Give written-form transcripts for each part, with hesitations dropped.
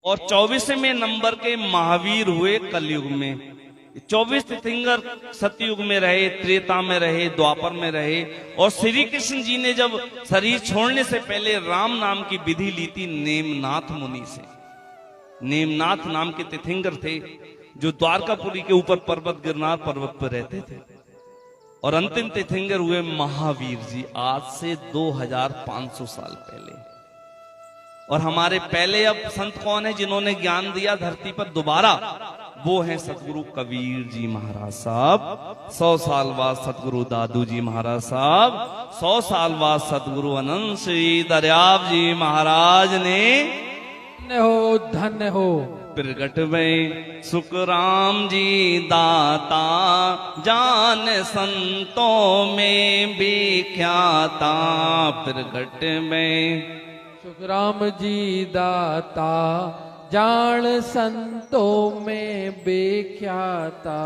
और 24वें नंबर के महावीर हुए कलयुग में। 24 तीर्थंकर सतयुग में रहे, त्रेता में रहे, द्वापर में रहे। और श्री कृष्ण जी ने जब शरीर छोड़ने से पहले राम नाम की विधि ली थी नेमनाथ मुनि से। नेमनाथ नाम के तीर्थंकर थे जो द्वारकापुरी के ऊपर पर्वत गिरनार पर्वत पर रहते थे। और अंतिम तीर्थंकर हुए महावीर जी, आज से 2500 साल पहले। और हमारे पहले अब संत कौन है जिन्होंने ज्ञान दिया धरती पर दोबारा? वो हैं सतगुरु कबीर जी महाराज साहब। 100 साल बाद सतगुरु दादू जी महाराज साहब, 100 साल बाद सतगुरु अनंत श्री दरियाब जी महाराज ने धन्य हो प्रगट में सुखराम जी दाता, जान संतों में विख्याता। प्रगट में सुखराम जी दाता, जान संतों में विख्याता।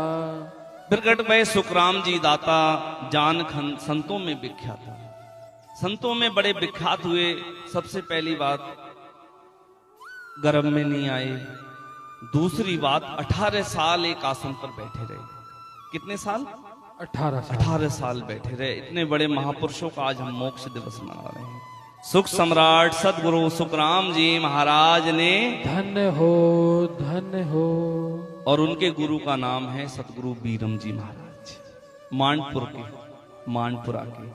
प्रगट में सुखराम जी दाता, जान संतों में विख्याता। संतों में बड़े विख्यात हुए। सबसे पहली बात, गर्भ में नहीं आए। दूसरी बात, 18 साल एक आसन पर बैठे रहे। कितने साल? 18 साल बैठे रहे। इतने बड़े महापुरुषों का आज हम मोक्ष दिवस मना रहे हैं। सुख सम्राट सदगुरु सुखराम जी महाराज ने धन्य हो धन्य हो। और उनके गुरु का नाम है सतगुरु बीरम जी महाराज, मांडपुर के, मांडपुरा के।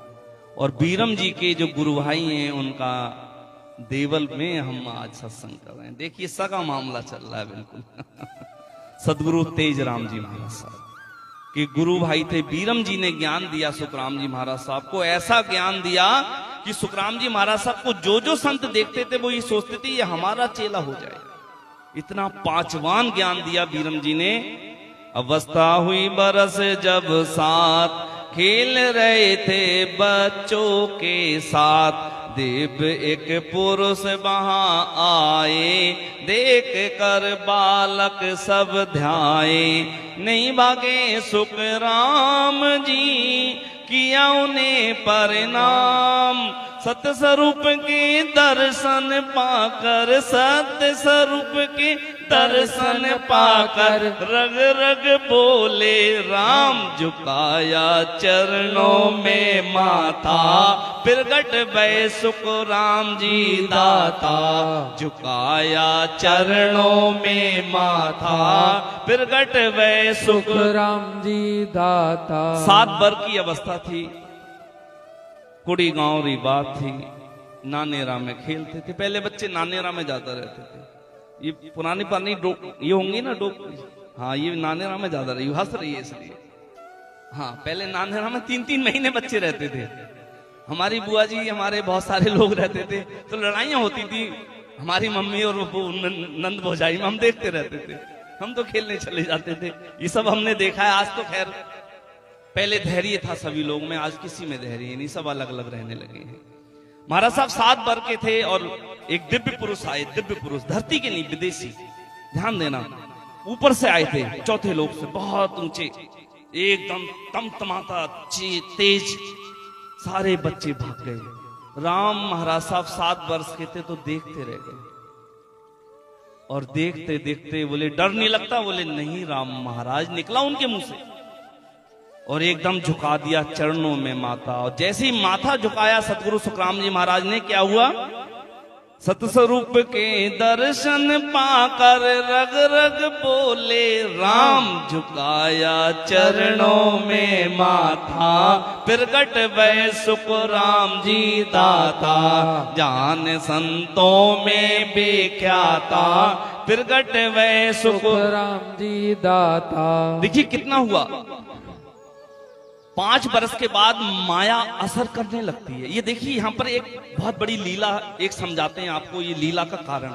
और बीरम जी के जो गुरु भाई हैं उनका देवल में हम आज सत्संग कर रहे हैं। देखिए सगा मामला चल रहा है बिल्कुल। सदगुरु तेज राम जी महाराज साहब के गुरु भाई थे। बीरम जी ने ज्ञान दिया सुखराम जी महाराज साहब को। ऐसा ज्ञान दिया कि सुखराम जी महाराज साहब को जो जो संत देखते थे वो ये सोचते थे ये हमारा चेला हो जाए। इतना पांचवान ज्ञान दिया बीरम जी ने। अवस्था हुई बरस जब साथ, खेल रहे थे बच्चों के साथ। देव एक पुरुष वहां आए, देख कर बालक सब ध्याए। नहीं भागे सुखराम जी, किया उन्हें परिणाम। सत्य स्वरूप के दर्शन पाकर, सत्य स्वरूप के दर्शन पाकर, रग रग बोले राम। झुकाया चरणों में माथा, प्रगट भय सुखराम जी दाता। झुकाया चरणों में माथा, प्रगट भय सुखराम जी दाता। 7 वर्ष की अवस्था थी। कुड़ी गांव री बात थी। नानेरा में खेलते थे। पहले बच्चे नानेरा में ज्यादा रहते थे। ये पुरानी पानी ये होंगी ना डोक, हाँ ये नानेरा में ज्यादा रही। हंस रही है इसलिए। हाँ पहले नानेरा में 3-3 महीने बच्चे रहते थे। हमारी बुआ जी, हमारे बहुत सारे लोग रहते थे तो लड़ाइयां होती थी। हमारी मम्मी और वो नंद भौजाई में हम देखते रहते थे। हम तो खेलने चले जाते थे। ये सब हमने देखा है। आज तो खैर, पहले धैर्य था सभी लोग में, आज किसी में धैर्य नहीं, सब अलग अलग रहने लगे हैं। महाराज साहब 7 वर्ष के थे और एक दिव्य पुरुष आए। दिव्य पुरुष धरती के नहीं, विदेशी, ध्यान देना, ऊपर से आए थे। चौथे लोक से, बहुत ऊंचे, एकदम तमतमाता तेज। सारे बच्चे भाग गए। राम महाराज साहब 7 वर्ष के थे तो देखते रह गए। और देखते देखते बोले डर नहीं लगता? बोले नहीं राम महाराज। निकला उनके मुंह से और एकदम झुका दिया चरणों में माथा। और जैसे ही माथा झुकाया सतगुरु सुखराम जी महाराज ने, क्या हुआ? सतस्वरूप के दर्शन पाकर रग रग बोले राम। झुकाया चरणों में माथा, प्रगट भय सुखराम जी दाता। जान संतों में विख्याता, प्रगट भय सुखराम जी दाता। देखिए कितना हुआ। 5 वर्ष के बाद माया असर करने लगती है। ये देखिए यहां पर एक बहुत बड़ी लीला एक समझाते हैं आपको, ये लीला का कारण।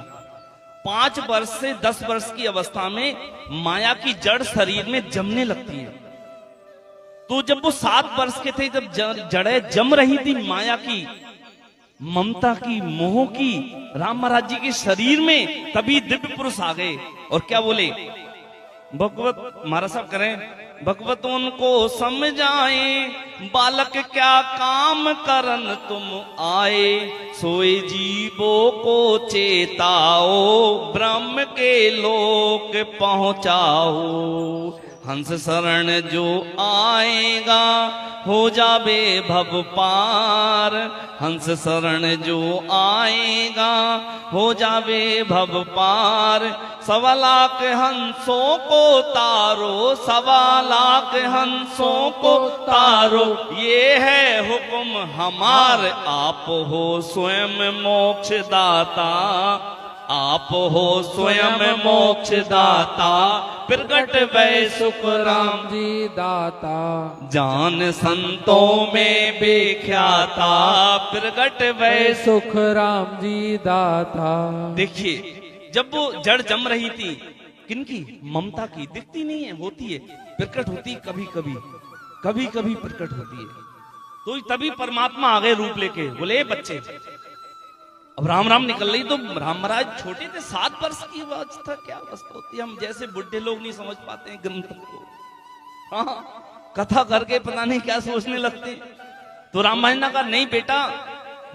5 वर्ष से 10 वर्ष की अवस्था में माया की जड़ शरीर में जमने लगती है। तो जब वो 7 वर्ष के थे, जब जड़ें जम रही थी माया की, ममता की, मोह की, राम महाराज जी के शरीर में, तभी दिव्य पुरुष आ गए और क्या बोले? भगवत महाराज साहब करें भगवत उनको समझाए, बालक क्या काम करन तुम आए, सोए जीवों को चेताओ, ब्रह्म के लोक पहुंचाओ। हंस शरण जो आएगा हो जावे भव पार, हंस शरण जो आएगा हो जावे भव पार। 1.25 लाख हंसों को तारो, 1.25 लाख हंसों को तारो, ये है हुक्म हमार। आप हो स्वयं मोक्ष दाता, आप हो स्वयं मोक्ष दाता, प्रगट वै सुख राम जी दाता। जान संतों में बेख्याता, प्रगट वै सुख राम जी दाता। देखिए जब वो जड़ जम रही थी, किनकी? ममता की। दिखती नहीं है, होती है, प्रकट होती कभी कभी, कभी कभी प्रकट होती है। तो तभी परमात्मा आ गए रूप लेके, बोले बच्चे अब राम राम निकल रही। तो राम महाराज छोटे थे, 7 वर्ष की अवस्था, क्या अवस्था होती है, हम जैसे बुढ़े लोग नहीं समझ पाते हैं ग्रंथ को। हाँ, कथा करके पता नहीं क्या सोचने लगते। तो राम महाराज ने कहा नहीं बेटा,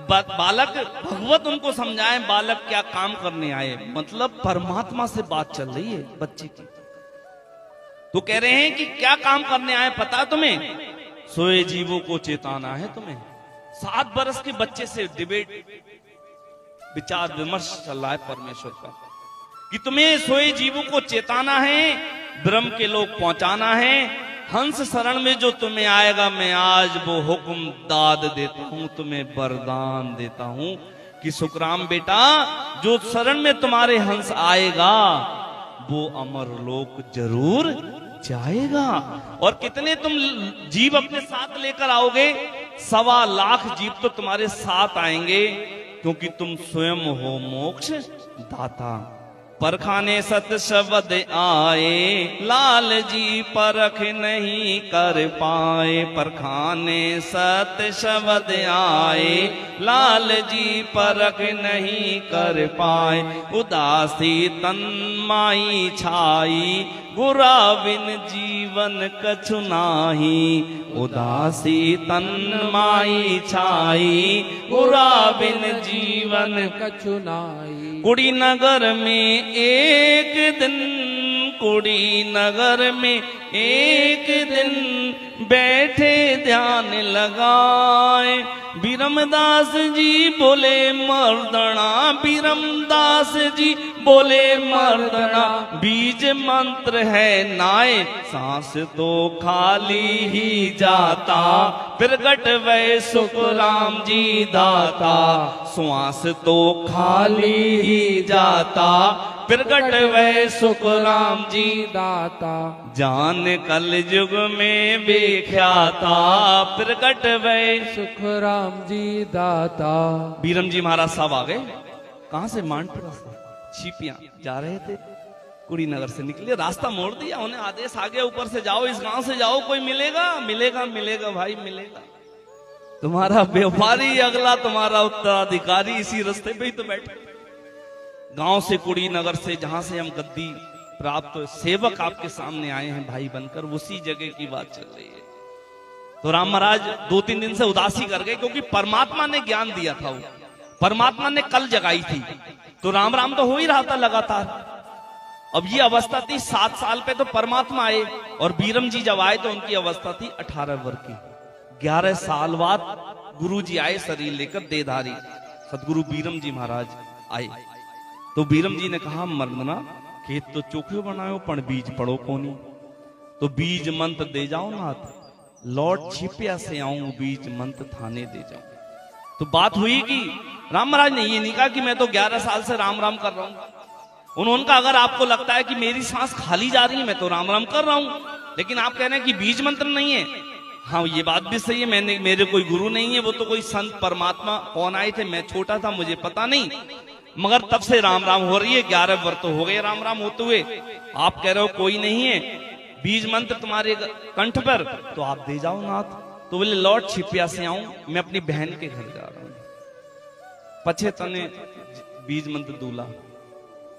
बालक भगवत उनको समझाए, बालक क्या काम करने आए, मतलब परमात्मा से बात चल रही है बच्चे की। तो कह रहे हैं कि क्या काम करने आए पता तुम्हें? सोए जीवों को चेताना है तुम्हें। 7 वर्ष के बच्चे से डिबेट, विचार विमर्श चल रहा है परमेश्वर का, कि तुम्हें सोए जीवों को चेताना है, ब्रह्म के लोग पहुंचाना है। हंस शरण में जो तुम्हें आएगा, मैं आज वो हुक्म दाद देता हूं, तुम्हें वरदान देता हूं कि सुखराम बेटा, जो शरण में तुम्हारे हंस आएगा वो अमर लोक जरूर जाएगा। और कितने तुम जीव अपने साथ लेकर आओगे? 1.25 लाख जीव तो तुम्हारे साथ आएंगे, क्योंकि तुम स्वयं हो मोक्ष दाता। परखाने सत शब्द आए, लाल जी परख नहीं कर पाए। परखाने सत शब्द आए, लाल जी परख नहीं कर पाए। उदासी तन माई छाई, गुरा बिन जीवन कछु नाही। उदासी तन माई छाई, गुरा बिन जीवन कछु नाई। कुड़ी नगर में एक दिन, कुड़ी नगर में एक दिन, बैठे ध्यान लगाए। बीरमदास जी बोले मर्दना, बीरमदास जी बोले मर्दना, बीज मंत्र है नाय, सांस तो खाली ही जाता। प्रगट वै सुख राम जी दाता, श्वास तो खाली ही जाता। प्रगट वै सुख राम जी दाता। जान कल युग में बेख्याता। प्रगट वै सुख राम जी दाता। बीरम जी महाराज साहब आ गए। कहां से? मानपुरा से। छिपियां जा रहे थे, कुड़ी नगर से निकले, रास्ता मोड़ दिया, उन्हें आदेश आ गया ऊपर से जाओ, इस गांव से जाओ, कोई मिलेगा? मिलेगा, मिलेगा भाई मिलेगा। तुम्हारा व्यापारी अगला, तुम्हारा उत्तराधिकारी इसी रास्ते पे ही तो बैठे। गांव से, कुड़ी नगर से, जहां से हम गद्दी प्राप्त सेवक आपके सामने आए हैं भाई बनकर, उसी जगह की बात चल रही है। तो राम महाराज 2-3 दिन से उदासी कर गए, क्योंकि परमात्मा ने ज्ञान दिया था, वो परमात्मा ने कल जगाई थी, तो राम राम तो हो ही रहा था लगातार। अब ये अवस्था थी 7 साल पे तो परमात्मा आए, और बीरम जी जब आए तो उनकी अवस्था थी 18 वर्ष की। 11 साल बाद गुरु जी आए शरीर लेकर, देधारी सदगुरु बीरम जी महाराज आए। तो बीरम जी ने कहा, मर्दना खेत तो चोखे बनायो, पण बीज पड़ो कोनी, तो बीज मंत्र दे जाओ नाथ, लौट छिपिया से आऊं, बीज मंत्र थाने दे जाऊं। तो बात हुई कि राम महाराज ने ये नहीं कहा कि मैं तो 11 साल से राम राम कर रहा हूं। उन्होंने कहा अगर आपको लगता है कि मेरी सांस खाली जा रही है, मैं तो राम राम कर रहा हूं, लेकिन आप कह रहे हैं कि बीज मंत्र नहीं है। हाँ, ये बात भी सही है, मेरे कोई गुरु नहीं है, वो तो कोई संत परमात्मा कौन आए थे, मैं छोटा था, मुझे पता नहीं, मगर तब से राम राम हो रही है। 11 वर्ष तो हो गए राम राम होते हुए। आप कह रहे हो कोई नहीं है, बीज मंत्र तुम्हारे कंठ पर, तो आप दे जाओ नाथ। तो बोले लौट छिपिया से आऊं, मैं अपनी बहन के घर जा रहा हूं, पछे तने बीज मंत्र दूला।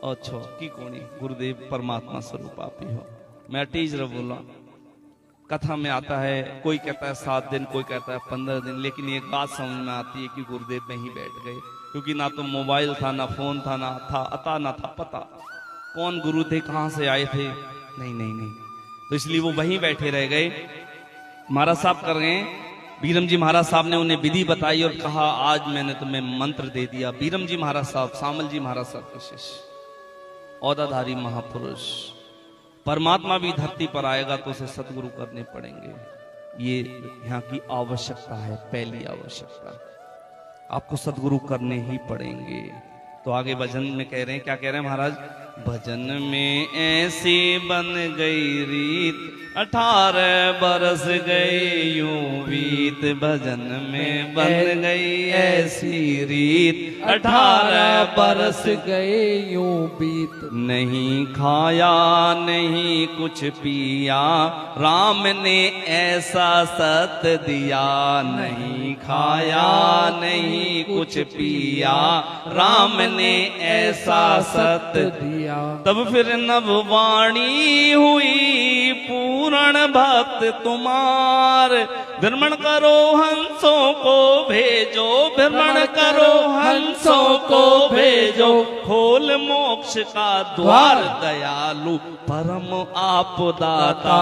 अच्छा की कोणी गुरुदेव परमात्मा स्वरूप आप ही हो। मैं टीजर बोला, कथा में आता है, कोई कहता है 7 दिन, कोई कहता है 15 दिन, लेकिन एक बात समझ में आती है कि गुरुदेव वहीं बैठ गए, क्योंकि ना तो मोबाइल था, ना फोन था, ना था अता, ना था पता, कौन गुरु थे, कहां से आए थे, नहीं नहीं नहीं। तो इसलिए वो वहीं बैठे रह गए। महाराज साहब कर गए, बीरम जी महाराज साहब ने उन्हें विधि बताई और कहा, आज मैंने तुम्हें मंत्र दे दिया। बीरम जी महाराज साहब, सामल जी महाराज साहब के शिष्य, औदाधारी महापुरुष। परमात्मा भी धरती पर आएगा तो उसे सतगुरु करने पड़ेंगे, ये यहाँ की आवश्यकता है, पहली आवश्यकता। आपको सतगुरु करने ही पड़ेंगे। तो आगे भजन में कह रहे हैं, क्या कह रहे हैं महाराज? भजन में ऐसी बन गई रीत, 18 बरस गए यूं बीत। भजन में बन गई ऐसी रीत, 18 बरस गए यूं बीत। नहीं खाया नहीं कुछ पिया, राम ने ऐसा सत दिया। नहीं खाया नहीं कुछ पिया, राम ने ऐसा सत दिया। तब फिर नववाणी हुई पूर्ण भक्त तुम्हार। भ्रमण करो हंसों को भेजो, भ्रमण करो हंसों को भेजो, खोल मोक्ष का द्वार। दयालु परम आप दाता,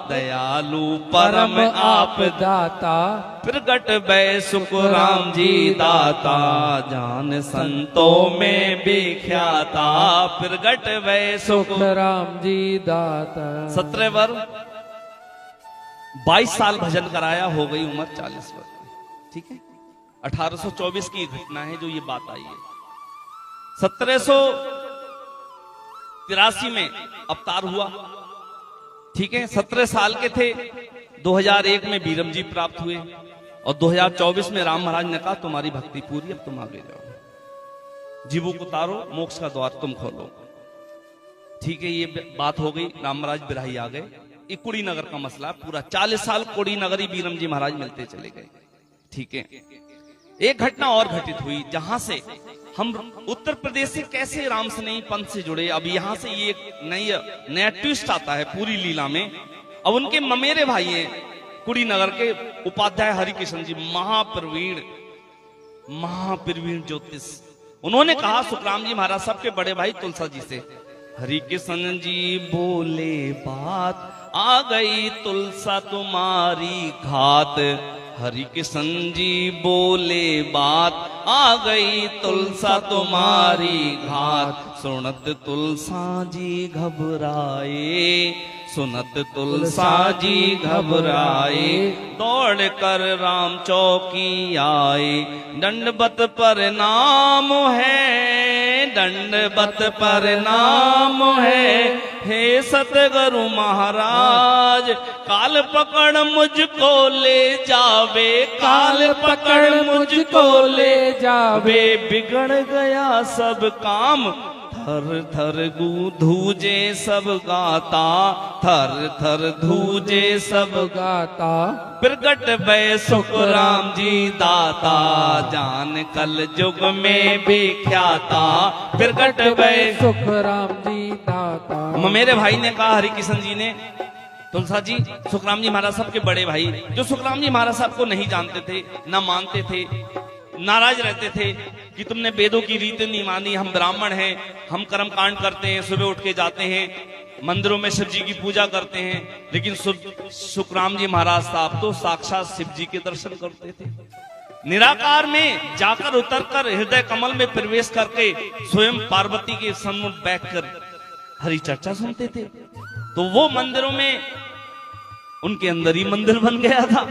दयालु परम आप दाता। प्रगट भय सुख राम जी दाता, जान संतों में विख्याता। प्रगट भय सुख राम जी दाता। 17 वर्ष 22 साल भजन कराया, हो गई उम्र 40 वर्ष। ठीक है, 1824 की घटना है जो ये बात आई है। 1783 में अवतार हुआ। ठीक है, 17 साल के थे। 2001 में बीरम जी प्राप्त हुए और 2024 में राम महाराज ने कहा, तुम्हारी भक्ति पूरी, अब तुम आगे जाओ, जीवों को उतारो, मोक्ष का द्वार तुम खोलो। ठीक है, ये बात हो गई। राम महाराज बिराही आ गए। ये कुड़ी नगर का मसला, पूरा 40 साल कुड़ी नगर ही बीरम जी महाराज मिलते चले गए। ठीक है, एक घटना और घटित हुई, जहां से हम उत्तर प्रदेश से कैसे राम से नहीं पंथ से जुड़े। अब यहां से ये एक नया ट्विस्ट आता है पूरी लीला में। अब उनके ममेरे भाई हैं कुड़ी नगर के उपाध्याय हरिकिशन जी, महाप्रवीण ज्योतिष। उन्होंने कहा सुखराम जी महाराज साहब के बड़े भाई तुलसा जी से, हरिकिशन जी बोले बात, आ गई तुलसा तुम्हारी घात। हरिकिशन जी बोले बात, आ गई तुलसा तुम्हारी घात। सुनत तुलसा जी घबराए, सुनत तुलसा जी घबराए, दौड़ कर राम चौकी आए। दंडवत प्रणाम है, दंडवत प्रणाम है, हे सतगुरु महाराज। काल पकड़ मुझको ले जावे, काल पकड़ मुझको ले जावे। बिगड़ गया सब काम, थर थर धूजे सब गाता, थर थर धूजे सब गाता। प्रगट भय सुख राम जी दाता, जान कल युग में विख्याता। प्रगट भय सुख राम जी दाता। मेरे भाई ने कहा, हरिकिशन जी ने, तुलसा जी सुखराम जी महाराज साहब के बड़े भाई, जो सुखराम जी महाराज साहब को नहीं जानते थे, ना मानते थे, नाराज रहते थे कि तुमने वेदों की रीति नहीं मानी, हम ब्राह्मण हैं, हम कर्म कांड करते हैं, सुबह उठ के जाते हैं मंदिरों में शिव जी की पूजा करते हैं। लेकिन सुखराम जी महाराज साहब तो साक्षात शिव जी के दर्शन करते थे। निराकार में जाकर उतरकर हृदय कमल में प्रवेश करके स्वयं पार्वती के सम्मुख बैठकर हरि चर्चा सुनते थे। तो वो मंदिरों में उनके अंदर ही मंदिर बन गया था।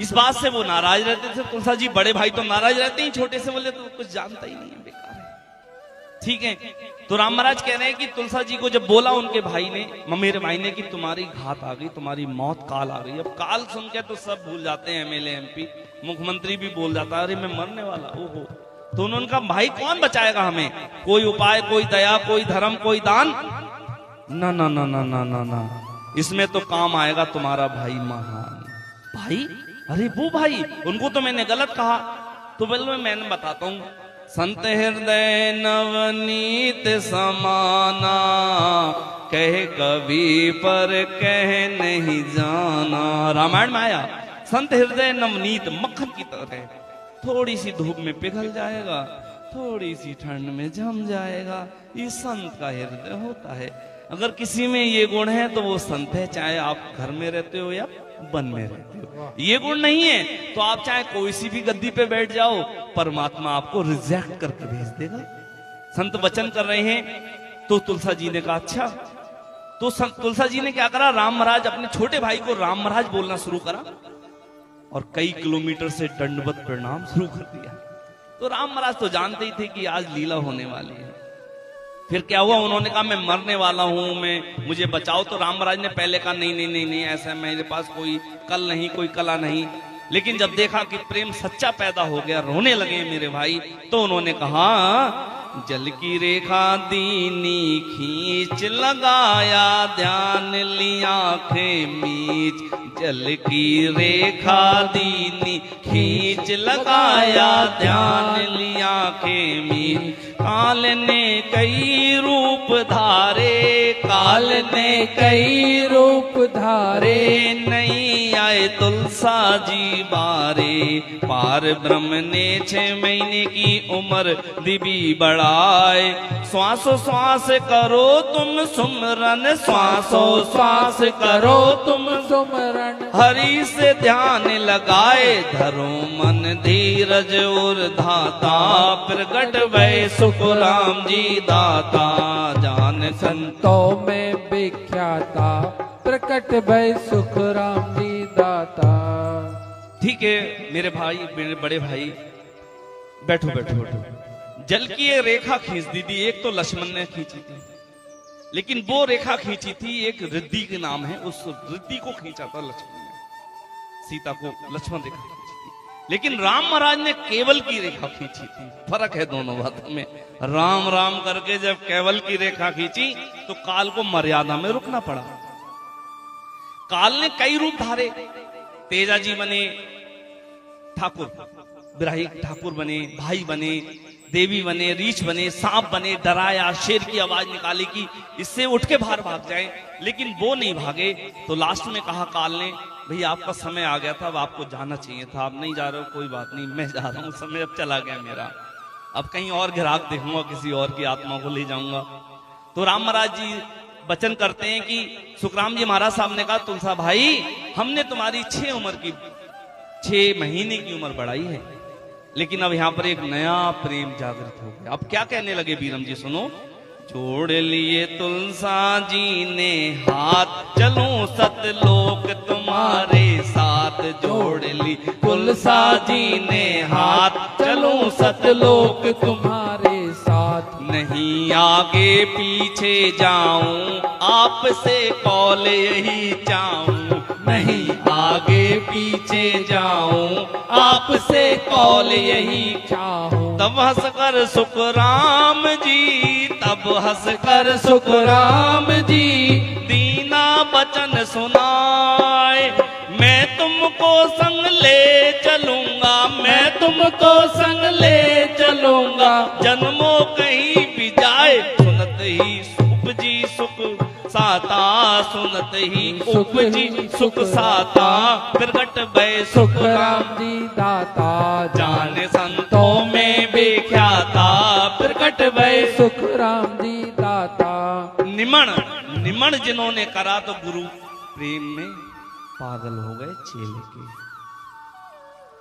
इस बात से वो नाराज रहते थे। तुलसा जी बड़े भाई तो नाराज रहते ही, छोटे से बोले तो कुछ जानता ही नहीं है, बेकार है। ठीक है, तो राम महाराज कह रहे हैं कि तुलसा जी को जब बोला उनके भाई ने, ममेरे भाई ने, कि तुम्हारी घात आ गई, तुम्हारी मौत काल आ गई। अब काल सुन के तो सब भूल जाते हैं, एमएलए एमपी मुख्यमंत्री भी बोल जाता है, अरे मैं मरने वाला। ओहो, तो उन्होंने कहा भाई कौन बचाएगा हमें, कोई उपाय, कोई दया, कोई धर्म, कोई दान? ना ना ना ना ना ना ना, इसमें तो काम आएगा तुम्हारा भाई महान। भाई? अरे वो भाई, उनको तो मैंने गलत कहा। तो बोलो मैंने बताता हूं, संत हृदय नवनीत समाना, कहे कभी पर कह नहीं जाना। रामायण में आया, संत हृदय नवनीत मक्खन की तरह, थोड़ी सी धूप में पिघल जाएगा, थोड़ी सी ठंड में जम जाएगा। ये संत का हृदय होता है। अगर किसी में ये गुण है तो वो संत है, चाहे आप घर में रहते हो या वन में रहते हो। ये गुण नहीं है तो आप चाहे कोई सी भी गद्दी पे बैठ जाओ, परमात्मा आपको रिजेक्ट करके भेज देगा। संत वचन कर रहे हैं तो तुलसा जी ने कहा अच्छा। तो तुलसा जी ने क्या करा, राम महाराज अपने छोटे भाई को राम महाराज बोलना शुरू करा और कई किलोमीटर से दंडवत प्रणाम शुरू कर दिया। तो राम महाराज तो जानते ही थे कि आज लीला होने वाली है। फिर क्या हुआ, उन्होंने कहा मैं मरने वाला हूं, मैं मुझे बचाओ। तो राम महाराज ने पहले कहा नहीं नहीं नहीं नहीं, ऐसा मेरे पास कोई कल नहीं, कोई कला नहीं। लेकिन जब देखा कि प्रेम सच्चा पैदा हो गया, रोने लगे मेरे भाई, तो उन्होंने कहा जल की रेखा दीनी खींच लगाया, ध्यान लिया आंखें मीच। जल की रेखा दीनी खींच लगाया, ध्यान लिया आंखें मीच। काल ने कई रूप धारे, काल ने कई रूप धारे, नहीं आए तुलसा जी बारे। पार ब्रह्म ने 6 महीने की उम्र दिवी बढ़ाए। श्वासो श्वास करो तुम सुमरन, श्वासो श्वास करो तुम सुमरन। हरि से ध्यान लगाए, धरो मन धीरज और धाता। प्रगट भय सुख राम जी दाता, जान संतों में विख्याता। प्रकट भय सुख राम जी दाता। ठीक है मेरे भाई, मेरे बड़े भाई, बैठो बैठो बैठो। जल की एक रेखा खींच दी थी, एक तो लक्ष्मण ने खींची थी, लेकिन वो रेखा खींची थी एक रिद्धि के नाम है, उस रिद्धि को खींचा था लक्ष्मण ने। सीता को लक्ष्मण रेखा खींची थी, लेकिन राम महाराज ने केवल की रेखा खींची थी। फर्क है दोनों बातों में। राम राम करके जब केवल की रेखा खींची तो काल को मर्यादा में रुकना पड़ा। काल ने कई रूप धारे, तेजा जी बने ठाकुर, बिराही ठाकुर बने, भाई बने, देवी बने, रीछ बने, सांप बने, डराया, शेर की आवाज निकाली कि इससे उठ के बाहर भाग जाए, लेकिन वो नहीं भागे। तो लास्ट में कहा काल ने, भैया आपका समय आ गया था, अब आपको जाना चाहिए था, आप नहीं जा रहे हो, कोई बात नहीं, मैं जा रहा हूँ, समय अब चला गया मेरा, अब कहीं और घिराक देखूंगा, किसी और की आत्मा को ले जाऊंगा। तो राम महाराज जी वचन करते हैं कि सुखराम जी महाराज साहब ने कहा तुलसा भाई, हमने तुम्हारी 6 महीने की उम्र बढ़ाई है, लेकिन अब यहाँ पर एक नया प्रेम जागृत हो गया। अब क्या कहने लगे बीरम जी, सुनो। जोड़ लिए तुलसा जी ने हाथ, चलूं सतलोक तुम्हारे साथ। जोड़ ली तुलसा जी ने हाथ, चलूं सतलोक तुम्हारे साथ। नहीं आगे पीछे जाऊं, आपसे कौल यही चाहूं। नहीं आगे पीछे जाऊं, आपसे कौल यही चाहूं। तब हंसकर सुख राम जी, तब हंसकर सुख राम जी, दीना बचन सुनाए। मैं तुमको संग ले चलूंगा, मैं तुमको संग ले चलूंगा, जन्मों कहीं भी जाए। सुनत ही उपजी सुख साता, सुनत ही उपजी सुख साता। प्रगट भय सुख राम जी दाता, जाने संतों में विख्याता। प्रगट भय सुख राम जी दाता। निमण जिन्होंने करा तो गुरु प्रेम में पागल हो गए चेले के।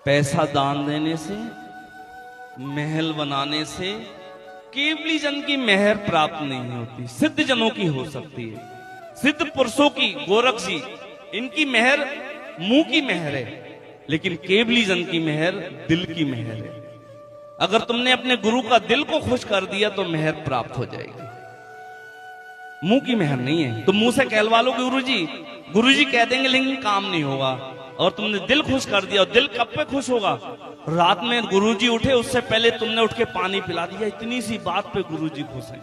पैसा दान देने से, महल बनाने से केवली जन की मेहर प्राप्त नहीं होती, सिद्ध जनों की हो सकती है। सिद्ध पुरुषों की, गोरख जी, इनकी मेहर मुंह की मेहर है, लेकिन केवली जन की मेहर दिल की मेहर है। अगर तुमने अपने गुरु का दिल को खुश कर दिया तो मेहर प्राप्त हो जाएगी, मुंह की मेहर नहीं है। तुम मुंह से कहलवा लो गुरु जी कह देंगे, लेकिन काम नहीं होगा। और तुमने दिल खुश कर दिया, और दिल कब पे खुश होगा? रात में गुरुजी उठे उससे पहले तुमने उठ के पानी पिला दिया। इतनी सी बात पे गुरुजी खुश हैं,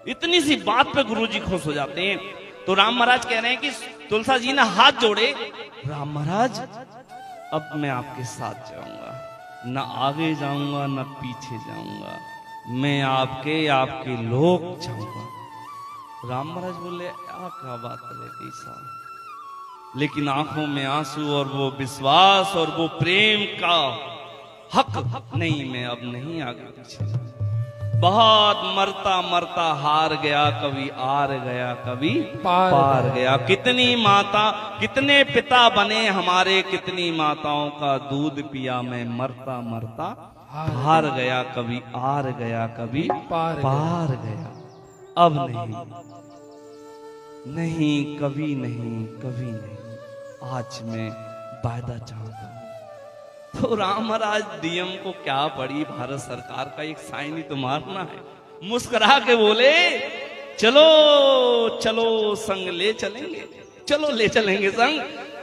इतनी सी बात पे गुरुजी खुश हो जाते हैं। तो राम महाराज कह रहे हैं कि तुलसा जी ने हाथ जोड़े, राम महाराज अब मैं आपके साथ जाऊंगा, न आगे जाऊंगा न पीछे जाऊंगा, मैं आपके लोक जाऊंगा। राम महाराज बोले क्या बात है कैसा, लेकिन आंखों में आंसू और वो विश्वास और वो प्रेम का हक नहीं, मैं अब नहीं आगे पीछे। बहुत मरता मरता हार गया, कभी आर गया कभी पार गया। कितनी माता कितने पिता बने हमारे, कितनी माताओं का दूध पिया मैं, मरता मरता हार गया, कभी आर गया कभी पार गया। अब नहीं, नहीं कभी नहीं, कभी नहीं, आज मैं वायदा चाहता हूं। तो राम महाराज डीएम को क्या पड़ी, भारत सरकार का एक साइन ही तो मारना है। मुस्कुरा के बोले चलो चलो संग ले चलेंगे, चलो ले चलेंगे संग,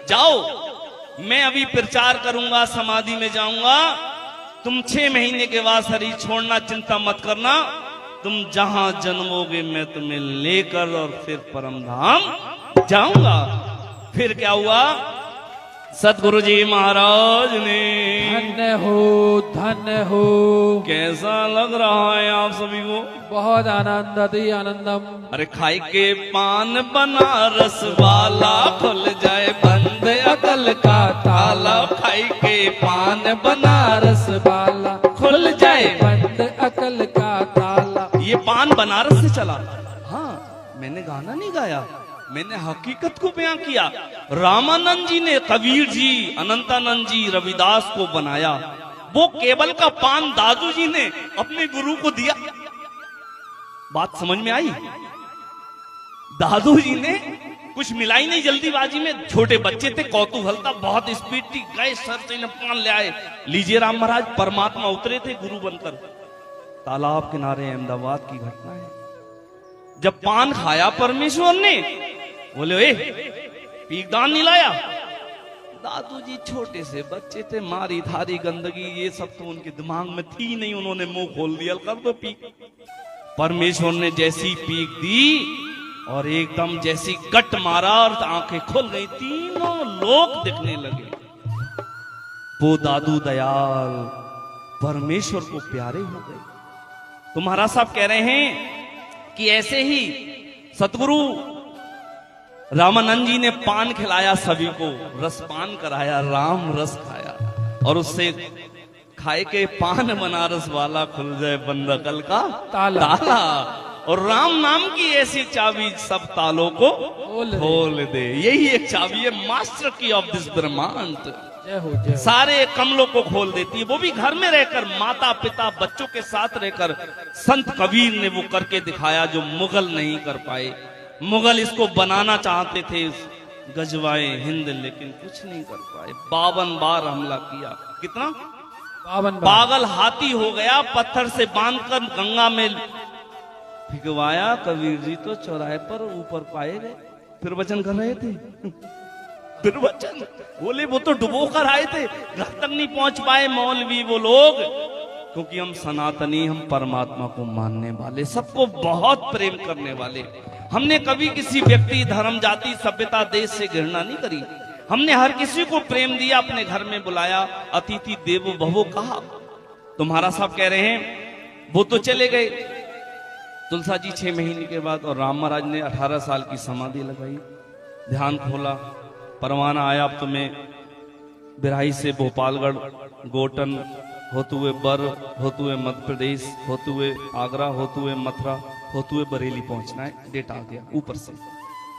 जाओ मैं अभी प्रचार करूंगा, समाधि में जाऊंगा, तुम 6 महीने के बाद शरीर छोड़ना, चिंता मत करना, तुम जहां जन्मोगे मैं तुम्हें लेकर और फिर परम धाम जाऊंगा। फिर क्या हुआ, सतगुरु जी महाराज ने, धन्य हो। कैसा लग रहा है आप सभी को? बहुत आनंद, अति आनंदम। अरे खाई के पान बनारस वाला, खुल जाए बंद अकल का ताला। खाई के पान बनारस वाला, खुल जाए बंद अकल का ताला। ये पान बनारस से चला। हाँ, मैंने गाना नहीं गाया, मैंने हकीकत को बयां किया। रामानंद जी ने कबीर जी, अनंतानंद जी, रविदास को बनाया। वो केवल का पान दादू जी ने अपने गुरु को दिया। बात समझ में आई? दादू जी ने कुछ मिलाई नहीं जल्दीबाजी में, छोटे बच्चे थे, कौतूहल था, बहुत स्पीड थी, गए सर से पान ले आए। लीजिए राम महाराज, परमात्मा उतरे थे गुरु बनकर। तालाब किनारे अहमदाबाद की घटना है। जब पान खाया परमेश्वर ने, बोले ए पीकदान नहीं लाया। दादू जी छोटे से बच्चे थे, मारी धारी गंदगी ये सब तो उनके दिमाग में थी नहीं, उन्होंने मुंह खोल दिया, कर दो पीक। परमेश्वर ने जैसी पीक दी और एकदम जैसी कट मारा और आंखें खुल गई, तीनों लोग दिखने लगे। वो दादू दयाल परमेश्वर को प्यारे हो गए। तो महाराज साहब कह रहे हैं कि ऐसे ही सतगुरु रामानंद जी ने पान खिलाया सभी को, रसपान कराया, राम रस खाया, और उससे खाए के पान बनारस वाला, खुल जाए बंद अकल का ताला। और राम नाम की ऐसी चाबी सब तालों को खोल दे। यही एक चाबी है, मास्टर की ऑफ दिस ब्रह्मांड। सारे कमलों को खोल देती है, वो भी घर में रहकर, माता पिता बच्चों के साथ रहकर। संत कबीर ने वो करके दिखाया जो मुगल नहीं कर पाए। मुगल इसको बनाना चाहते थे, गजवाए हिंद, लेकिन कुछ नहीं कर पाए। 52 बार हमला किया। कितना? 52 बार। पागल हाथी हो गया, पत्थर से बांधकर गंगा में फिकवाया। कबीर जी तो चौराहे पर ऊपर पाए गए, फिर वचन कर रहे थे। फिर वचन बोले, वो तो डुबो कर आए थे, घर तक नहीं पहुंच पाए मौलवी वो लोग, क्योंकि हम सनातनी, हम परमात्मा को मानने वाले, सबको बहुत प्रेम करने वाले। हमने कभी किसी व्यक्ति, धर्म, जाति, सभ्यता, देश से घृणा नहीं करी। हमने हर किसी को प्रेम दिया, अपने घर में बुलाया, अतिथि देवो भवो कहा। तुम्हारा साहब कह रहे हैं वो तो चले गए, तुलसा जी 6 महीने के बाद, और राम महाराज ने 18 साल की समाधि लगाई, ध्यान खोला, परवाना आया। अब तुम्हें बिराई से भोपालगढ़, गोटन होते हुए बर, होते हुए मध्य प्रदेश, होते हुए आगरा, होते हुए मथुरा, होते हुए बरेली पहुंचना है। डेट आ गया ऊपर से।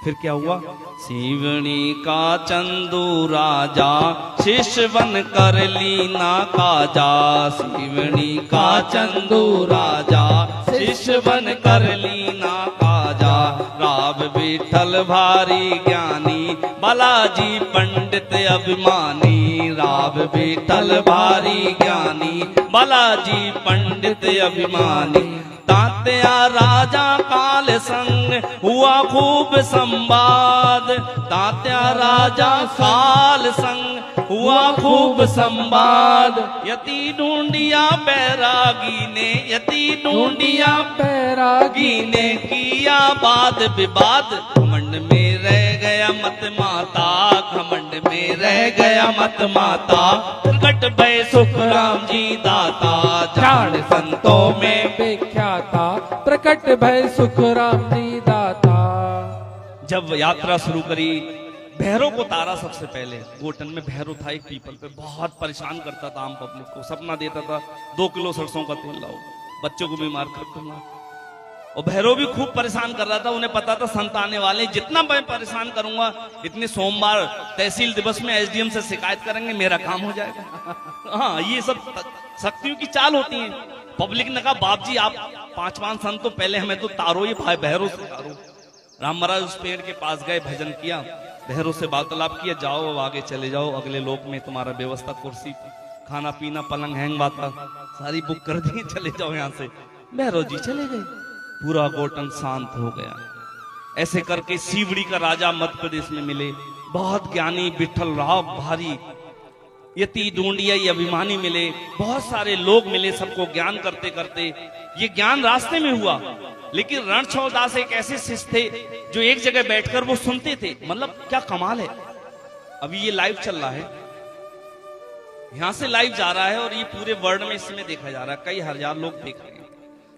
फिर क्या हुआ? सीवनी का चंदू राजा, शिष्य बन कर लीना काजा। सीवनी का चंदू राजा, शिष्य बन कर लीना काजा। राव विठल भारी ज्ञानी, बालाजी पंडित अभिमानी। राव विठल भारी ज्ञानी, बालाजी पंडित अभिमानी। तात्या राजा काल संग हुआ खूब संवाद। तात्या राजा काल संग हुआ खूब संवाद। यति ढूंढिया बैरागी ने, यति ढूंढिया बैरागी ने किया वाद विवाद। घमंड में रह गया मत माता, घमंड में रह गया मत माता। प्रकट भय सुख राम जी दाता, जान संतों में विख्याता। प्रकट भय सुख राम जी दाता, जब यात्रा शुरू करी, भैरव को तारा सबसे पहले। गोटन में भैरव था एक पीपल पे, बहुत परेशान करता था आम पब्लिक को, सपना देता था 2 किलो सरसों का तेल लाओ, बच्चों को बीमार कर दूंगा। और भैरव भी खूब परेशान कर रहा था, उन्हें पता था संत आने वाले, जितना मैं परेशान करूंगा इतने सोमवार तहसील दिवस में एसडीएम से शिकायत करेंगे, मेरा काम हो जाएगा। हाँ, ये सब शक्तियों की चाल होती है। पब्लिक ने कहा बाप जी आप 5 संत तो पहले हमें तो तारो, ये भाई भैरव से तारो। राम महाराज उस पेड़ के पास गए, भजन किया, भैरव से वार्तालाप किया, जाओ अब आगे चले जाओ, अगले लोक में तुम्हारा व्यवस्था, कुर्सी, खाना पीना, पलंग, हैंग बाता सारी बुक कर दी, चले जाओ यहाँ से। भैरव जी चले गए, पूरा गोटन शांत हो गया। ऐसे करके सीवड़ी का राजा मध्य प्रदेश में मिले, बहुत ज्ञानी विठल राव भारी, यति ढूंढिया अभिमानी मिले, बहुत सारे लोग मिले, सबको ज्ञान करते करते ये ज्ञान रास्ते में हुआ। लेकिन रणछोड़ दास एक ऐसे शिष्य थे जो एक जगह बैठकर वो सुनते थे। मतलब क्या कमाल है, अभी ये लाइव चल रहा है, यहां से लाइव जा रहा है और ये पूरे वर्ल्ड में इसमें देखा जा रहा है, कई हजार लोग देख रहे हैं।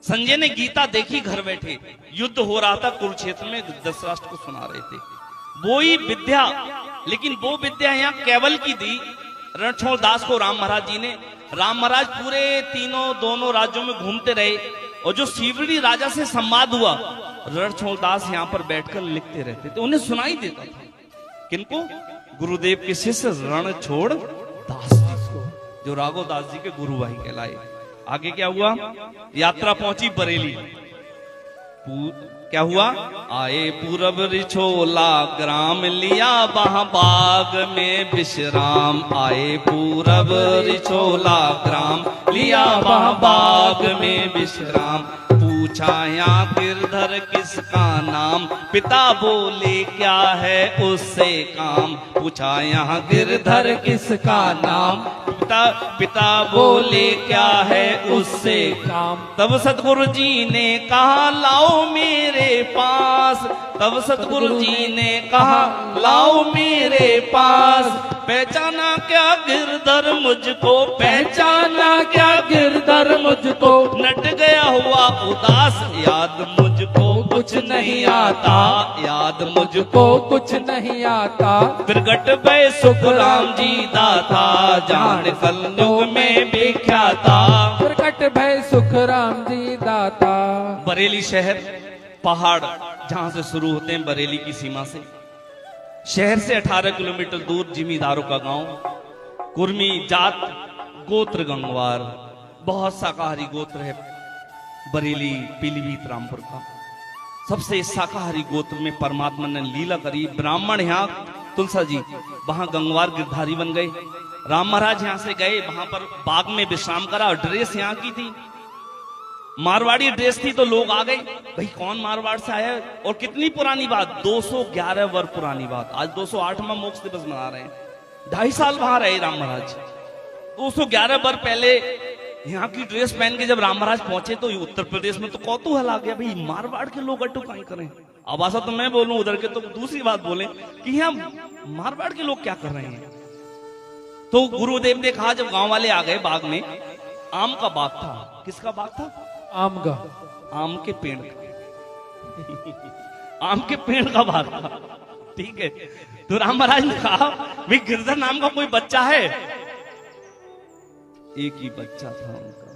संजय ने गीता देखी घर बैठे, युद्ध हो रहा था कुरुक्षेत्र में, धृतराष्ट्र को सुना रहे थे वो ही विद्या। लेकिन वो विद्या यहाँ केवल की दी रणछोड़ दास को राम महाराज जी ने। राम महाराज पूरे दोनों राज्यों में घूमते रहे और जो सीवड़ी राजा से संवाद हुआ, रणछोड़ दास यहाँ पर बैठकर लिखते रहते थे, उन्हें सुनाई देता था। किनको? गुरुदेव के शिष्य रणछोड़ दास जी को, जो राघव दास जी के गुरु भाई कहलाए। आगे क्या हुआ? यात्रा पहुंची बरेली। क्या हुआ? आए पूरब रिछोला ग्राम, लिया वहां बाग में विश्राम। आए पूरब रिछोला ग्राम, लिया वहां बाग में विश्राम। पूछा यहाँ गिरधर किसका नाम, पिता बोले क्या है उससे काम। पूछा यहाँ गिरधर किसका नाम, पिता बोले क्या है उससे काम। तब सतगुरु जी ने कहा लाओ मेरे पास, तब सतगुरु जी ने कहा लाओ मेरे पास। पहचाना क्या गिरधर मुझको, पहचाना क्या गिरधर मुझको। नट गया हुआ उदास, याद मुझको कुछ नहीं आता, याद मुझको कुछ नहीं आता। प्रगट भय सुख राम जी दाता, जान कलयुग में विख्याता। प्रकट भय सुख राम जी दाता। बरेली शहर, पहाड़ जहां से शुरू होते हैं बरेली की सीमा से, शहर से 18 किलोमीटर दूर जिमीदारों का गांव, कुर्मी जात गोत्र गंगवार, बहुत शाकाहारी गोत्र है बरेली पीलीभीत रामपुर का। सबसे शाकाहारी गोत्र में परमात्मा ने लीला करी। ब्राह्मण यहाँ तुलसा जी, वहां गंगवार गिरधारी बन गए। राम महाराज यहां से गए, वहां पर बाग में विश्राम करा और ड्रेस यहाँ की थी, मारवाड़ी ड्रेस थी, तो लोग आ गए, भाई कौन मारवाड़ से आया। और कितनी पुरानी बात, 211 वर्ष पुरानी बात। आज 208वां मोक्ष दिवस मना रहे हैं, 2.5 साल वहां रहे राम महाराज। 211 वर्ष पहले यहाँ की ड्रेस पहन के जब राम महाराज पहुंचे तो उत्तर प्रदेश में तो कौतूहल आ गया, भाई मारवाड़ के लोग अटू कहीं करें। अब ऐसा तो मैं बोलूं, उधर के तो दूसरी बात बोले कि यहाँ मारवाड़ के लोग क्या कर रहे हैं। तो गुरुदेव ने कहा, जब गांव वाले आ गए, बाग में आम का बाग था। किसका बाग था? आम का, आम के पेड़ का आम के पेड़ का बाग था, ठीक है। तो राम महाराज ने कहा, भाई गिरधर नाम का कोई बच्चा है? एक ही बच्चा था उनका।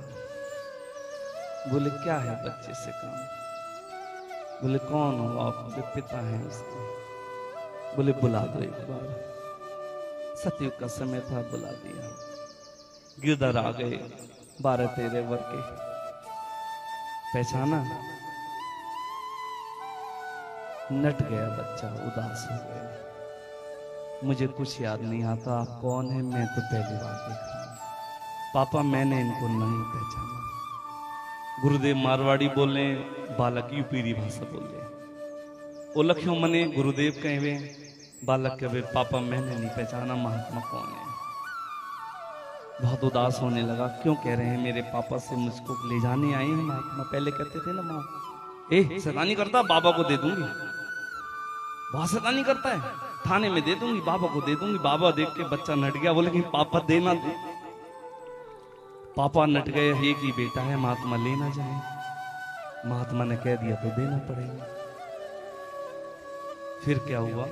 बोले क्या है बच्चे से काम? बोले कौन हो आप? बोले पिता है उसके। बोले बुला दो एक बार। सतयुग का समय था, बुला दिया। गिरधर आ गए, 12-13 वर्ष के। पहचाना? नट गया बच्चा, उदास हो गया। मुझे कुछ याद नहीं आता, आप कौन है? मैं तो पहली बार देख रहा हूं पापा, मैंने इनको नहीं पहचाना। गुरुदेव मारवाड़ी बोले, बालक यूपीरी भाषा बोले। ओ लख्यों मने गुरुदेव कहे वे, बालक कहे पापा मैंने नहीं पहचाना, महात्मा कौन है। बहुत उदास होने लगा, क्यों कह रहे हैं मेरे पापा से मुझको ले जाने आए हैं महात्मा। पहले कहते थे ना माँ, शैतानी करता बाबा को दे दूंगी, बहुत शैतानी करता है, थाने में दे दूंगी, बाबा को दे दूंगी। बाबा देख के बच्चा नट गया, बोले कि पापा देना दे। पापा नट गए, एक ही बेटा है, महात्मा लेना जाए। महात्मा ने कह दिया तो देना पड़ेगा। फिर क्या हुआ?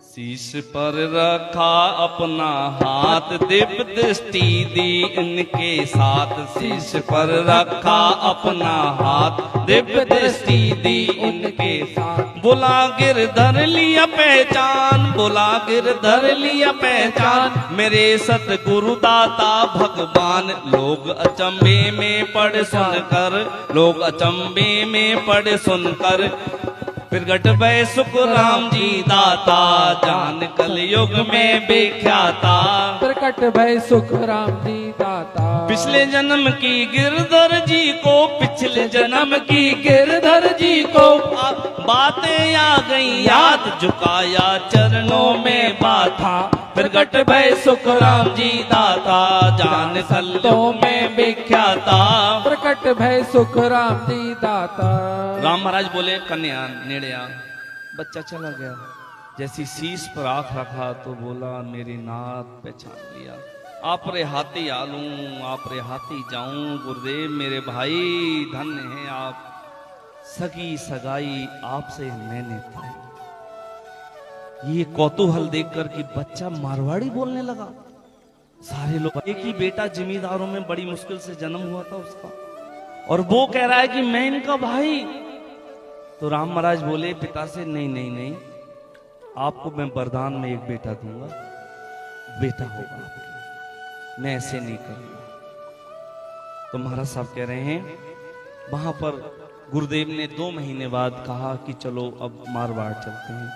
शीश पर रखा अपना हाथ, दिव्य दृष्टि दी इनके साथ। शीश पर रखा अपना हाथ, दिव्य दृष्टि दी उनके साथ। बुला गिरधर लिया पहचान, बुला गिरधर लिया पहचान, मेरे सतगुरु दाता भगवान। लोग अचंभे में पड़ सुनकर, लोग अचंभे में पड़ सुनकर, प्रगट भय सुख राम जी दाता, जान कलयुग में विख्याता। प्रकट भय सुख राम जी दाता। पिछले जन्म की गिरधर जी को, पिछले जन्म की गिरधर जी को बातें आ गई याद, झुकाया चरणों में बाथा। प्रगट भय सुख राम जी दाता, जान कलयुग में विख्याता। प्रकट भय सुख राम जी दाता। राम महाराज बोले, कन्या नेड़े आ। बच्चा चला गया। जैसी शीश पर आंख रखा तो बोला, मेरी नाथ पहचान लिया। आप रे हाथी आलूं, आप रे हाथी जाऊं। गुरुदेव मेरे भाई धन्य हैं आप, सगी सगाई आपसे मैंने पाई। ये कौतूहल देखकर कि बच्चा मारवाड़ी बोलने लगा। सारे लोग, एक ही बेटा जिम्मेदारों में बड़ी मुश्किल से जन्म हुआ था उसका, और वो कह रहा है कि मैं इनका भाई। तो राम महाराज बोले पिता से, नहीं नहीं नहीं, आपको मैं वरदान में एक बेटा दूंगा, बेटा होगा आपका, मैं ऐसे नहीं करूंगा। तो महाराज साहब कह रहे हैं, वहां पर गुरुदेव ने 2 महीने बाद कहा कि चलो अब मारवाड़ चलते हैं।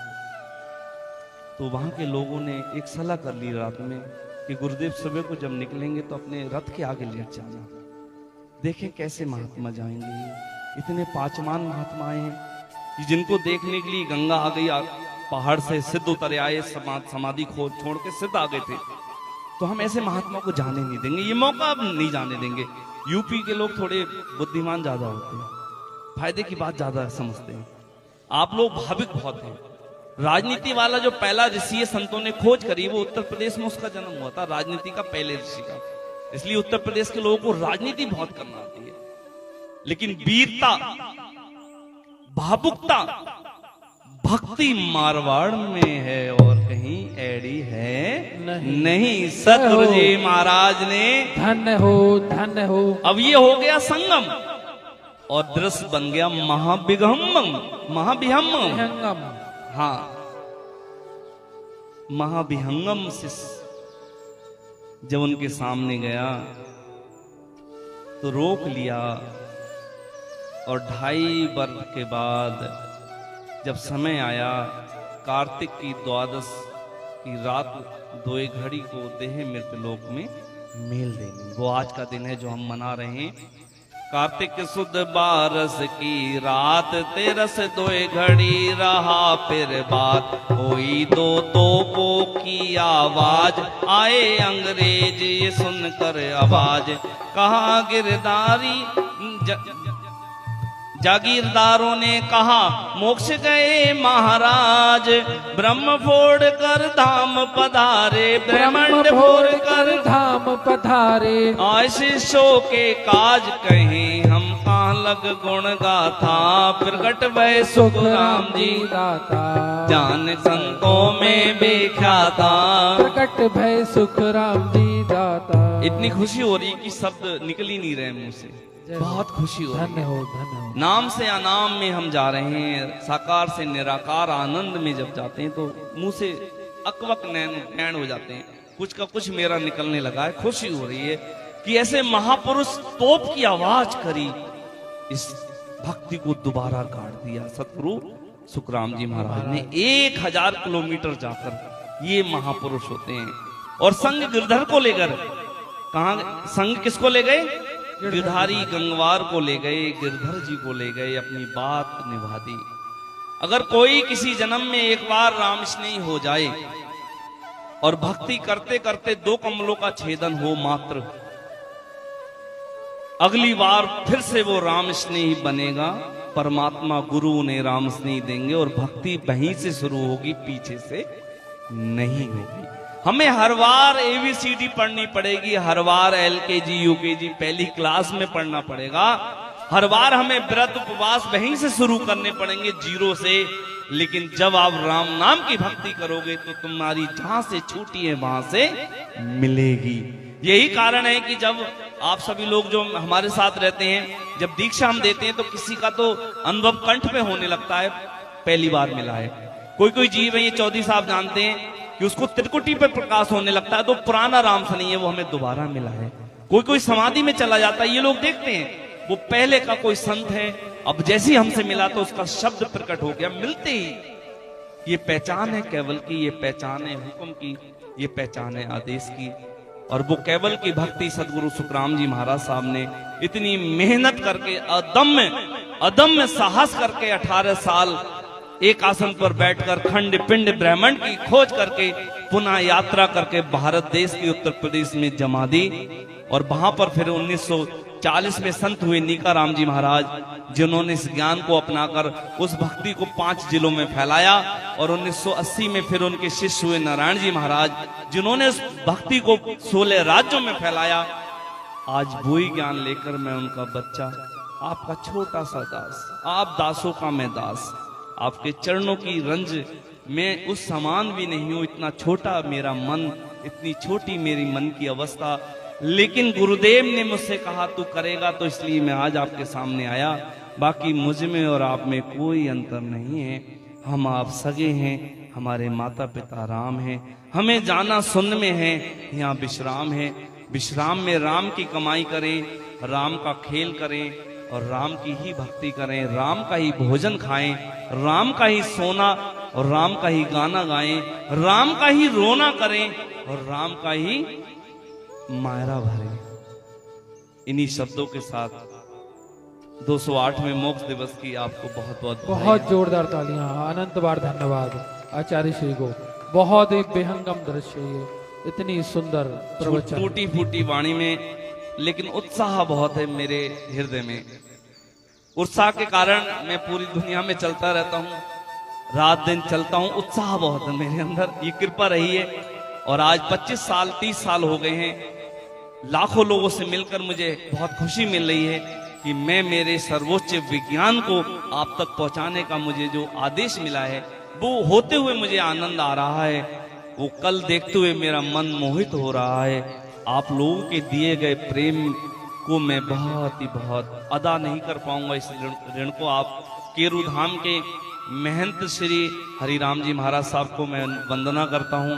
तो वहां के लोगों ने एक सलाह कर ली रात में कि गुरुदेव सुबह को जब निकलेंगे तो अपने रथ के आगे लेट जाना, देखें कैसे महात्मा जाएंगे। इतने पाचमान महात्मा आए हैं कि जिनको देखने के लिए गंगा आ गई, पहाड़ से सिद्ध उतरे आए, समाधि खोद छोड़ के सिद्ध आ गए थे। तो हम ऐसे महात्मा को जाने नहीं देंगे, ये मौका अब नहीं जाने देंगे। यूपी के लोग थोड़े बुद्धिमान ज्यादा होते हैं, फायदे की बात ज्यादा समझते हैं। आप लोग भाविक बहुत हैं। राजनीति वाला जो पहला ऋषि है संतों ने खोज करी, वो उत्तर प्रदेश में उसका जन्म हुआ था, राजनीति का पहले ऋषि का। इसलिए उत्तर प्रदेश के लोगों को राजनीति बहुत करना आती है। लेकिन वीरता, भावुकता, भक्ति मारवाड़ में है और कहीं एड़ी है नहीं। सतगुरु जी महाराज ने, धन्य हो धन्य हो। अब ये हो गया संगम और दृश्य बन गया महाविहंगम, महाविहंगम। हाँ, महाविहंगम से जब उनके सामने गया तो रोक लिया, और 2.5 वर्ष के बाद जब समय आया, कार्तिक की 12 की रात 2 घड़ी को देह मृतलोक में मेल देनी, वो आज का दिन है जो हम मना रहे हैं। कार्तिक सुद 12 की रात, 13 2 घड़ी रहा फिर बात। कोई 2 तोपों की आवाज, आए अंग्रेज ये सुनकर आवाज। कहा गिरधारी जागीरदारों ने कहा, मोक्ष गए महाराज, ब्रह्म फोड़ कर धाम पधारे, ब्रह्मांड फोड़ कर धाम पधारे। आशीषों के काज कहें हम, कहाँ लग गुण गाथा। प्रगट भय सुख राम जी दाता, जान संतों में विख्याता। प्रकट भय सुख राम जी दाता। इतनी खुशी हो रही कि शब्द निकल ही नहीं रहे मुंह से, बहुत खुशी हो रही धन्य हो धन्य हो। नाम से अनाम में हम जा रहे हैं, साकार से निराकार आनंद में जब जाते हैं तो मुंह से अकबक नैन हो जाते हैं। कुछ का कुछ मेरा निकलने लगा है। खुशी हो रही है कि ऐसे महापुरुष तोप की आवाज करी, इस भक्ति को दोबारा काट दिया। सतगुरु सुखराम जी महाराज ने 1000 किलोमीटर जाकर, ये महापुरुष होते हैं। और संग गिरधर को लेकर, कहा संग किसको ले गए? गिरधारी गंगवार को ले गए, गिरधर जी को ले गए, अपनी बात निभा दी। अगर कोई किसी जन्म में एक बार राम स्नेही हो जाए और भक्ति करते करते 2 कमलों का छेदन हो मात्र, अगली बार फिर से वो राम स्नेही बनेगा। परमात्मा गुरु उन्हें राम स्नेही देंगे और भक्ति वहीं से शुरू होगी, पीछे से नहीं होगी। हमें हर बार ABCD पढ़नी पड़ेगी, हर बार LKG UKG पहली क्लास में पढ़ना पड़ेगा। हर बार हमें व्रत उपवास वहीं से शुरू करने पड़ेंगे, 0 से। लेकिन जब आप राम नाम की भक्ति करोगे तो तुम्हारी जहां से छूटी है वहां से मिलेगी। यही कारण है कि जब आप सभी लोग जो हमारे साथ रहते हैं, जब दीक्षा हम देते हैं तो किसी का तो अनुभव कंठ पे होने लगता है, पहली बार मिला है। कोई कोई जीव है, ये चौधरी साहब जानते हैं कि उसको त्रिकुटी पे प्रकाश होने लगता है तो पुराना राम सा नहीं है, वो हमें दोबारा मिला है। कोई कोई समाधि में चला जाता है, ये लोग देखते हैं वो पहले का कोई संत है, अब जैसे ही हमसे मिला तो उसका शब्द प्रकट हो गया मिलते ही। ये पहचान है केवल की, ये पहचान है हुक्म की, ये पहचान है आदेश की। और वो केवल की भक्ति सदगुरु सुखराम जी महाराज साहब ने इतनी मेहनत करके अदम्य साहस करके 18 साल एक आसन पर बैठकर खंड पिंड ब्रह्मांड की खोज करके पुनः यात्रा करके भारत देश के उत्तर प्रदेश में जमा दी। और वहां पर फिर 1940 में संत हुए नीकाराम जी महाराज, जिन्होंने इस ज्ञान को अपनाकर उस भक्ति को 5 जिलों में फैलाया। और 1980 में फिर उनके शिष्य हुए नारायण जी महाराज, जिन्होंने उस भक्ति को 16 राज्यों में फैलाया। आज वही ज्ञान लेकर मैं उनका बच्चा, आपका छोटा सा दास, आप दासों का मैं दास, आपके चरणों की रंज में उस समान भी नहीं हूं। इतना छोटा मेरा मन, इतनी छोटी मेरी मन की अवस्था, लेकिन गुरुदेव ने मुझसे कहा तू करेगा, तो इसलिए मैं आज आपके सामने आया। बाकी मुझ में और आप में कोई अंतर नहीं है, हम आप सगे हैं, हमारे माता पिता राम हैं, हमें जाना सुन में है, यहाँ विश्राम है। विश्राम में राम की कमाई करें, राम का खेल करें और राम की ही भक्ति करें, राम का ही भोजन खाएं, राम का ही सोना और राम का ही गाना गाएं, राम का ही रोना करें और राम का ही मायरा भरें। इन्हीं शब्दों के साथ 208वें मोक्ष दिवस की आपको बहुत बहुत जोरदार तालियां, अनंत बार धन्यवाद आचार्य श्री को। बहुत ही बेहंगम दृश्य, ये इतनी सुंदर प्रवचन, टूटी फूटी वाणी में, लेकिन उत्साह बहुत है मेरे हृदय में। उत्साह के कारण मैं पूरी दुनिया में चलता रहता हूँ, रात दिन चलता हूँ, उत्साह बहुत है मेरे अंदर, ये कृपा रही है। और आज 25 साल 30 साल हो गए हैं, लाखों लोगों से मिलकर मुझे बहुत खुशी मिल रही है कि मैं मेरे सर्वोच्च विज्ञान को आप तक पहुंचाने का मुझे जो आदेश मिला है वो होते हुए मुझे आनंद आ रहा है। वो कल देखते हुए मेरा मन मोहित हो रहा है। आप लोगों के दिए गए प्रेम को मैं बहुत अदा नहीं कर पाऊंगा। इस ऋण को आप केरू धाम के महंत श्री हरिराम जी महाराज साहब को मैं वंदना करता हूँ।